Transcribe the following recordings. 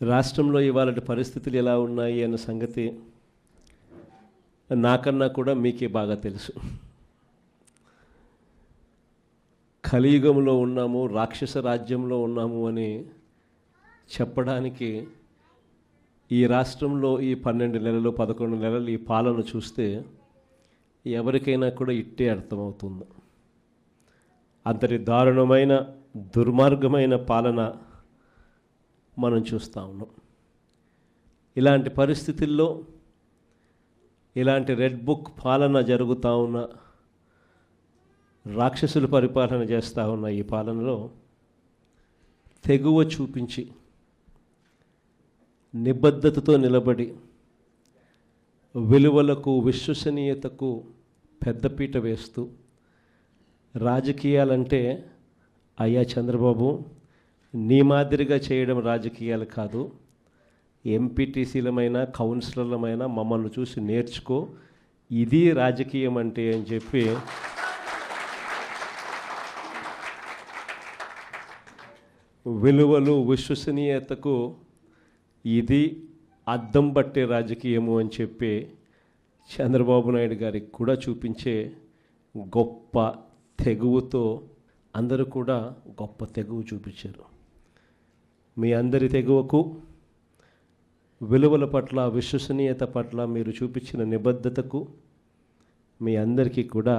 రాష్ట్రంలో ఇవాళ పరిస్థితులు ఎలా ఉన్నాయి అన్న సంగతి నాకన్నా కూడా మీకే బాగా తెలుసు. కలియుగంలో ఉన్నాము, రాక్షస రాజ్యంలో ఉన్నాము అని చెప్పడానికి ఈ రాష్ట్రంలో ఈ 12 నెలలు 11 నెలలు ఈ పాలన చూస్తే ఎవరికైనా కూడా ఇట్టే అర్థమవుతుంది. అంతటి దారుణమైన దుర్మార్గమైన పాలన మనం చూస్తూ ఉన్నాం. ఇలాంటి పరిస్థితుల్లో ఇలాంటి రెడ్ బుక్ పాలన జరుగుతూ ఉన్న, రాక్షసులు పరిపాలన చేస్తూ ఉన్న ఈ పాలనలో తెగువ చూపించి నిబద్ధతతో నిలబడి విలువలకు విశ్వసనీయతకు పెద్దపీట వేస్తూ రాజకీయాలంటే అయ్యా చంద్రబాబు నీ మాదిరిగా చేయడం రాజకీయాలు కాదు, ఎంపీటీసీలమైనా కౌన్సిలర్లమైనా మమ్మల్ని చూసి నేర్చుకో, ఇది రాజకీయం అంటే అని చెప్పి విలువలు విశ్వసనీయతకు ఇది అద్దం పట్టే రాజకీయము అని చెప్పి చంద్రబాబు నాయుడు గారికి కూడా చూపించే గొప్ప తెగువతో అందరూ కూడా గొప్ప తెగువ చూపించారు. మీ అందరి తెగువకు, విలువల పట్ల, విశ్వసనీయత పట్ల మీరు చూపించిన నిబద్ధతకు మీ అందరికీ కూడా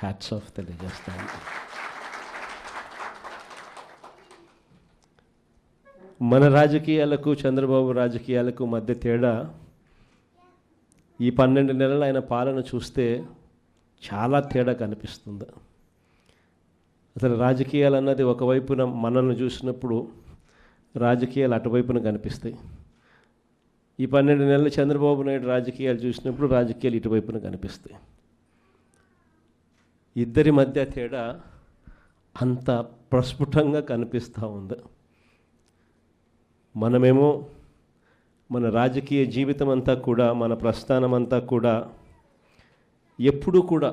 హ్యాట్స్ ఆఫ్ తెలియజేస్తాను. మన రాజకీయాలకు చంద్రబాబు రాజకీయాలకు మధ్య తేడా ఈ 12 నెలలు ఆయన పాలన చూస్తే చాలా తేడా కనిపిస్తుంది. అసలు రాజకీయాలు అన్నది ఒకవైపున మనల్ని చూసినప్పుడు రాజకీయాలు అటువైపున కనిపిస్తాయి. ఈ 12 నెలలు చంద్రబాబు నాయుడు రాజకీయాలు చూసినప్పుడు రాజకీయాలు ఇటువైపున కనిపిస్తాయి. ఇద్దరి మధ్య తేడా అంత ప్రస్ఫుటంగా కనిపిస్తూ ఉంది. మనమేమో మన రాజకీయ జీవితం అంతా కూడా, మన ప్రస్థానం అంతా కూడా ఎప్పుడూ కూడా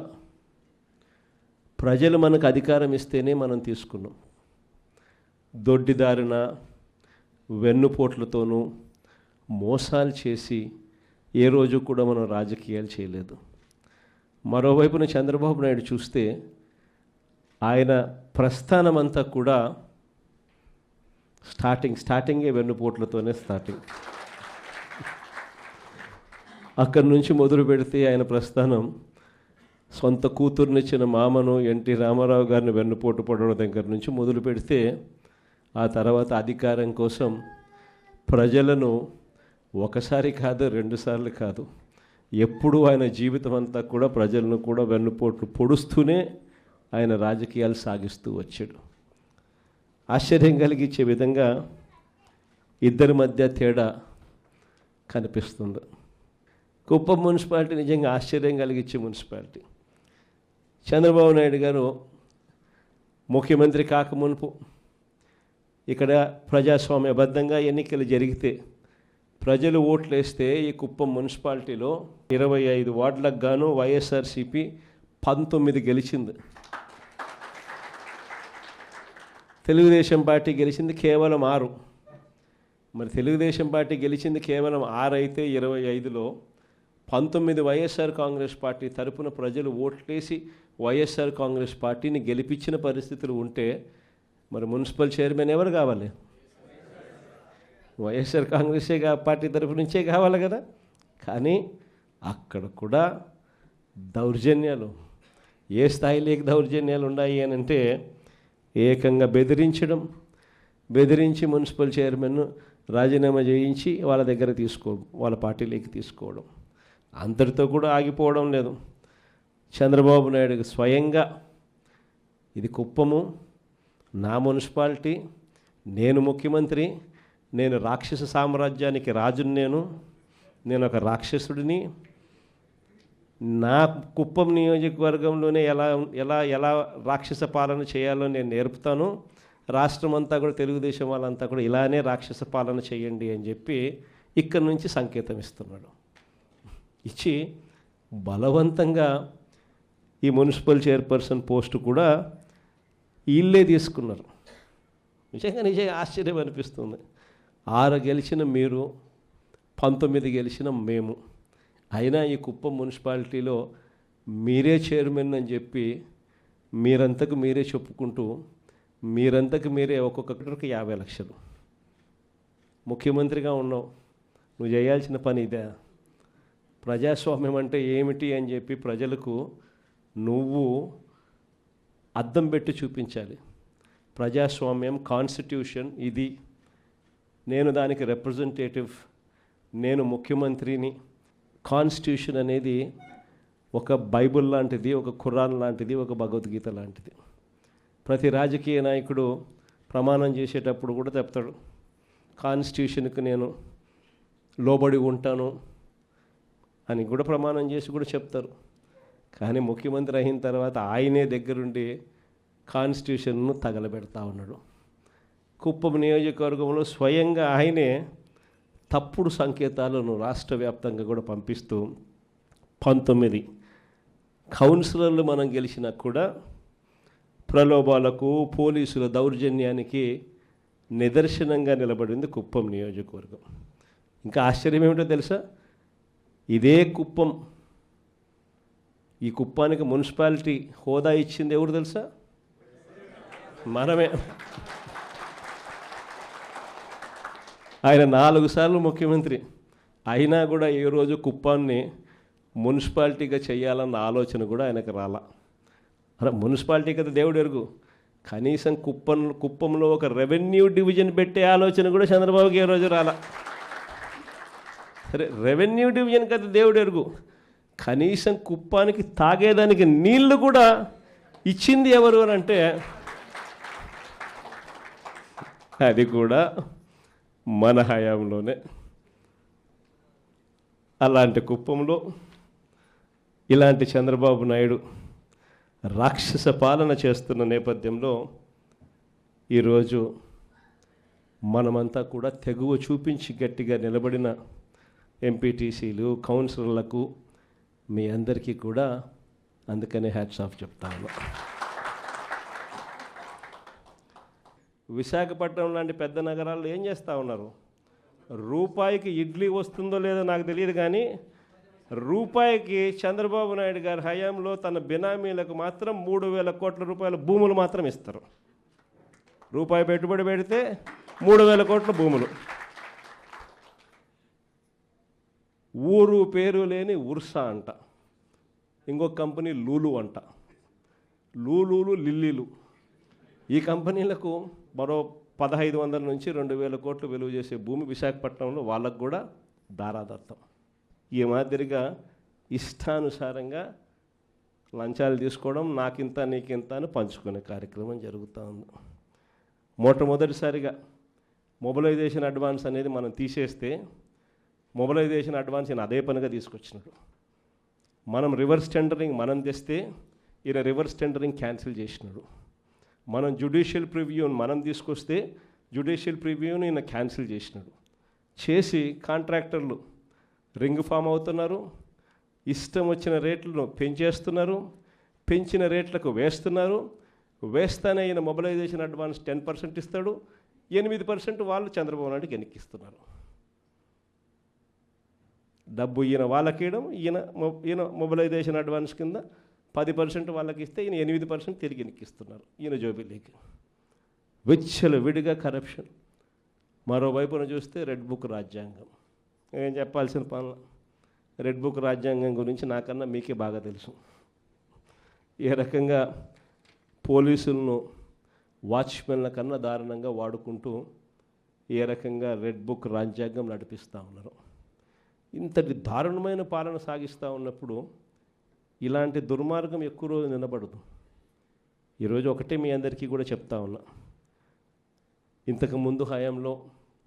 ప్రజలు మనకు అధికారం ఇస్తేనే మనం తీసుకున్నాం. దొడ్డిదారిన వెన్నుపోట్లతోనూ మోసాలు చేసి ఏ రోజు కూడా మనం రాజకీయాలు చేయలేదు. మరోవైపున చంద్రబాబు నాయుడు చూస్తే ఆయన ప్రస్థానం అంతా కూడా స్టార్టింగే వెన్నుపోట్లతోనే స్టార్టింగ్. అక్కడి నుంచి మొదలు పెడితే ఆయన ప్రస్థానం సొంత కూతుర్నిచ్చిన మామను ఎన్టీ రామారావు గారిని వెన్నుపోటు పడడం దగ్గర నుంచి మొదలు పెడితే, ఆ తర్వాత అధికారం కోసం ప్రజలను ఒకసారి కాదు, 2 సార్లు కాదు, ఎప్పుడూ ఆయన జీవితం అంతా కూడా ప్రజలను కూడా వెన్నుపోట్లు పొడుస్తూనే ఆయన రాజకీయాలు సాగిస్తూ వచ్చాడు. ఆశ్చర్యం కలిగించే విధంగా ఇద్దరి మధ్య తేడా కనిపిస్తుంది. కుప్పం మున్సిపాలిటీ నిజంగా ఆశ్చర్యం కలిగించే మున్సిపాలిటీ. చంద్రబాబు నాయుడు గారు ముఖ్యమంత్రి కాకమునుపు ఇక్కడ ప్రజాస్వామ్యబద్ధంగా ఎన్నికలు జరిగితే ప్రజలు ఓట్లు వేస్తే ఈ కుప్పం మున్సిపాలిటీలో 25 వార్డులకు గాను వైఎస్ఆర్సీపీ 19 గెలిచింది. తెలుగుదేశం పార్టీ గెలిచింది కేవలం 6. మరి తెలుగుదేశం పార్టీ గెలిచింది కేవలం 6 అయితే 25లో 19 వైఎస్ఆర్ కాంగ్రెస్ పార్టీ తరపున ప్రజలు ఓట్లేసి వైఎస్ఆర్ కాంగ్రెస్ పార్టీని గెలిపించిన పరిస్థితులు ఉంటే మరి మున్సిపల్ చైర్మన్ ఎవరు కావాలి? వైఎస్ఆర్ కాంగ్రెసే పార్టీ తరపు నుంచే కావాలి కదా. కానీ అక్కడ కూడా దౌర్జన్యాలు, ఏ స్థాయిలోకి దౌర్జన్యాలు ఉన్నాయి అని అంటే ఏకంగా బెదిరించి మున్సిపల్ చైర్మన్ను రాజీనామా చేయించి వాళ్ళ దగ్గర తీసుకోవడం, వాళ్ళ పార్టీలోకి తీసుకోవడం. అంతటితో కూడా ఆగిపోవడం లేదు. చంద్రబాబు నాయుడు స్వయంగా ఇది కుప్పము, నా మున్సిపాలిటీ, నేను ముఖ్యమంత్రి, నేను రాక్షస సామ్రాజ్యానికి రాజుని, నేను ఒక రాక్షసుడిని, నా కుప్పం నియోజకవర్గంలోనే ఎలా రాక్షస పాలన చేయాలో నేను నేర్పుతాను, రాష్ట్రం అంతా కూడా తెలుగుదేశం వాళ్ళంతా కూడా ఇలానే రాక్షస పాలన చేయండి అని చెప్పి ఇక్కడి నుంచి సంకేతం ఇస్తున్నాడు. ఇచ్చి బలవంతంగా ఈ మున్సిపల్ చైర్పర్సన్ పోస్టు కూడా వీళ్ళే తీసుకున్నారు. నిజంగా ఆశ్చర్యం అనిపిస్తుంది. 6 గెలిచిన మీరు, 19 గెలిచిన మేము. అయినా ఈ కుప్పం మున్సిపాలిటీలో మీరే చైర్మన్ అని చెప్పి మీరంతకు మీరే చెప్పుకుంటూ మీరంతకు మీరే ఒక్కొక్కరికి 50 లక్షలు. ముఖ్యమంత్రిగా ఉన్నావు, నువ్వు చేయాల్సిన పని ఇదే. ప్రజాస్వామ్యం అంటే ఏమిటి అని చెప్పి ప్రజలకు నువ్వు అద్దం పెట్టి చూపించాలి. ప్రజాస్వామ్యం, కాన్స్టిట్యూషన్ ఇది, నేను దానికి రిప్రజెంటేటివ్, నేను ముఖ్యమంత్రిని. కాన్స్టిట్యూషన్ అనేది ఒక బైబిల్ లాంటిది, ఒక ఖురాన్ లాంటిది, ఒక భగవద్గీత లాంటిది. ప్రతి రాజకీయ నాయకుడు ప్రమాణం చేసేటప్పుడు కూడా చెప్తాడు, కాన్స్టిట్యూషన్కి నేను లోబడి ఉంటాను అని కూడా ప్రమాణం చేసి కూడా చెప్తారు. కానీ ముఖ్యమంత్రి అయిన తర్వాత ఆయనే దగ్గరుండి కాన్స్టిట్యూషన్ను తగలబెడతా ఉన్నాడు. కుప్పం నియోజకవర్గంలో స్వయంగా ఆయనే తప్పుడు సంకేతాలను రాష్ట్ర వ్యాప్తంగా కూడా పంపిస్తూ 19 కౌన్సిలర్లు మనం గెలిచినా కూడా ప్రలోభాలకు, పోలీసుల దౌర్జన్యానికి నిదర్శనంగా నిలబడింది కుప్పం నియోజకవర్గం. ఇంకా ఆశ్చర్యం ఏమిటో తెలుసా, ఇదే కుప్పం, ఈ కుప్పానికి మున్సిపాలిటీ హోదా ఇచ్చింది ఎవరు తెలుసా? మనమే. ఆయన 4 సార్లు ముఖ్యమంత్రి అయినా కూడా ఏ రోజు కుప్పాన్ని మున్సిపాలిటీగా చేయాలన్న ఆలోచన కూడా ఆయనకు రాలా. అరే మున్సిపాలిటీ కదా దేవుడు ఎరుగు, కనీసం కుప్పంలో ఒక రెవెన్యూ డివిజన్ పెట్టే ఆలోచన కూడా చంద్రబాబుకి ఏ రోజు రాలా. సరే రెవెన్యూ డివిజన్ కదా దేవుడు ఎరుగు, కనీసం కుప్పానికి తాగేదానికి నీళ్లు కూడా ఇచ్చింది ఎవరు అని అంటే అది కూడా మన హయాంలోనే. అలాంటి కుప్పంలో ఇలాంటి చంద్రబాబు నాయుడు రాక్షస పాలన చేస్తున్న నేపథ్యంలో ఈరోజు మనమంతా కూడా తెగువ చూపించి గట్టిగా నిలబడిన ఎంపీటీసీలు, కౌన్సిలర్లకు మీ అందరికీ కూడా అందుకనే హ్యాట్స్ ఆఫ్ చెప్తాను. విశాఖపట్నం లాంటి పెద్ద నగరాల్లో ఏం చేస్తూ ఉన్నారు? రూపాయికి ఇడ్లీ వస్తుందో లేదో నాకు తెలియదు, కానీ రూపాయికి చంద్రబాబు నాయుడు గారి హయాంలో తన బినామీలకు మాత్రం 3,000 కోట్ల రూపాయల భూములు మాత్రం ఇస్తారు. రూపాయి పెట్టుబడి పెడితే 3,000 కోట్ల భూములు. ఊరు పేరు లేని ఉర్సా అంట, ఇంకొక కంపెనీ లూలు అంట, లూలులు లిల్లీలు. ఈ కంపెనీలకు మరో 1,500 నుంచి 2,000 కోట్లు విలువ చేసే భూమి విశాఖపట్నంలో వాళ్ళకు కూడా దారాదత్తం. ఈ మాదిరిగా ఇష్టానుసారంగా లంచాలు తీసుకోవడం, నాకింత నీకింత అని పంచుకునే కార్యక్రమం జరుగుతూ ఉంది. మొట్టమొదటిసారిగా మొబిలైజేషన్ అడ్వాన్స్ అనేది మనం తీసేస్తే మొబిలైజేషన్ అడ్వాన్స్ ఈయన అదే పనిగా తీసుకొచ్చినాడు. మనం రివర్స్ టెండరింగ్ మనం తెస్తే ఈయన రివర్స్ టెండరింగ్ క్యాన్సిల్ చేసినాడు. మనం జ్యుడిషియల్ ప్రివ్యూని మనం తీసుకొస్తే జ్యుడిషియల్ ప్రివ్యూని ఈయన క్యాన్సిల్ చేసినాడు. చేసి కాంట్రాక్టర్లు రింగ్ ఫామ్ అవుతున్నారు, ఇష్టం వచ్చిన రేట్లను పెంచేస్తున్నారు, పెంచిన రేట్లకు వేస్తున్నారు. వేస్తానే ఈయన మొబిలైజేషన్ అడ్వాన్స్ 10% ఇస్తాడు, 8% వాళ్ళు చంద్రబాబు నాయుడుకి వెనక్కిస్తున్నారు. డబ్బు ఈయన వాళ్ళకియడం, ఈయన మొబిలైజేషన్ అడ్వాన్స్ కింద 10% వాళ్ళకి ఇస్తే ఈయన 8% తిరిగి వెనక్కిస్తున్నారు ఈయన జోబిలీకి. విచ్చలవిడిగా కరప్షన్. మరోవైపున చూస్తే రెడ్ బుక్ రాజ్యాంగం. ఏం చెప్పాల్సిన పనులు. రెడ్ బుక్ రాజ్యాంగం గురించి నాకన్నా మీకే బాగా తెలుసు. ఏ రకంగా పోలీసులను వాచ్మెన్ల కన్నా దారుణంగా వాడుకుంటూ ఏ రకంగా రెడ్ బుక్ రాజ్యాంగం నడిపిస్తూ ఉన్నారు. ఇంతటి దారుణమైన పాలన సాగిస్తూ ఉన్నప్పుడు ఇలాంటి దుర్మార్గం ఎక్కువ రోజు నిలబడదు. ఈరోజు ఒకటే మీ అందరికీ కూడా చెప్తా ఉన్నా, ఇంతకుముందు హయాంలో,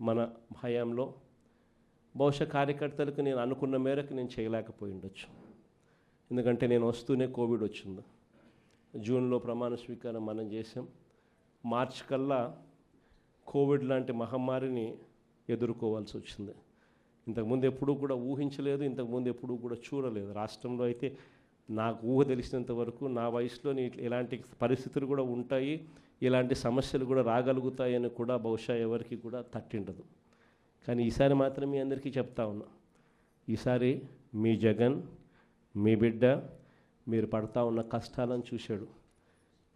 మన హయాంలో బహుశా కార్యకర్తలకు నేను అనుకున్న మేరకు నేను చేయలేకపోయి ఉండొచ్చు. ఎందుకంటే నేను వస్తూనే కోవిడ్ వచ్చింది. జూన్లో ప్రమాణ స్వీకారం మనం చేసాం. మార్చి కల్లా కోవిడ్ లాంటి మహమ్మారిని ఎదుర్కోవాల్సి వచ్చింది. ఇంతకుముందు ఎప్పుడూ కూడా ఊహించలేదు, ఇంతకుముందు ఎప్పుడూ కూడా చూడలేదు. రాష్ట్రంలో అయితే నాకు ఊహ తెలిసినంత వరకు నా వయసులో ఇలాంటి పరిస్థితులు కూడా ఉంటాయి, ఇలాంటి సమస్యలు కూడా రాగలుగుతాయని కూడా బహుశా ఎవరికి కూడా తట్టిండదు. కానీ ఈసారి మాత్రం మీ అందరికీ చెప్తా ఉన్నా, ఈసారి మీ జగన్, మీ బిడ్డ మీరు పడతా ఉన్న కష్టాలను చూశాడు,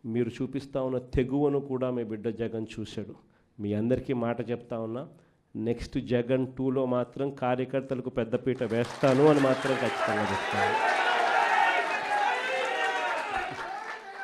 మీరు చూపిస్తూ ఉన్న తెగువను కూడా మీ బిడ్డ జగన్ చూశాడు. మీ అందరికీ మాట చెప్తా ఉన్నా, నెక్స్ట్ జగన్ 2లో మాత్రం కార్యకర్తలకు పెద్దపీట వేస్తాను అని మాత్రం ఖచ్చితంగా చెప్తాను.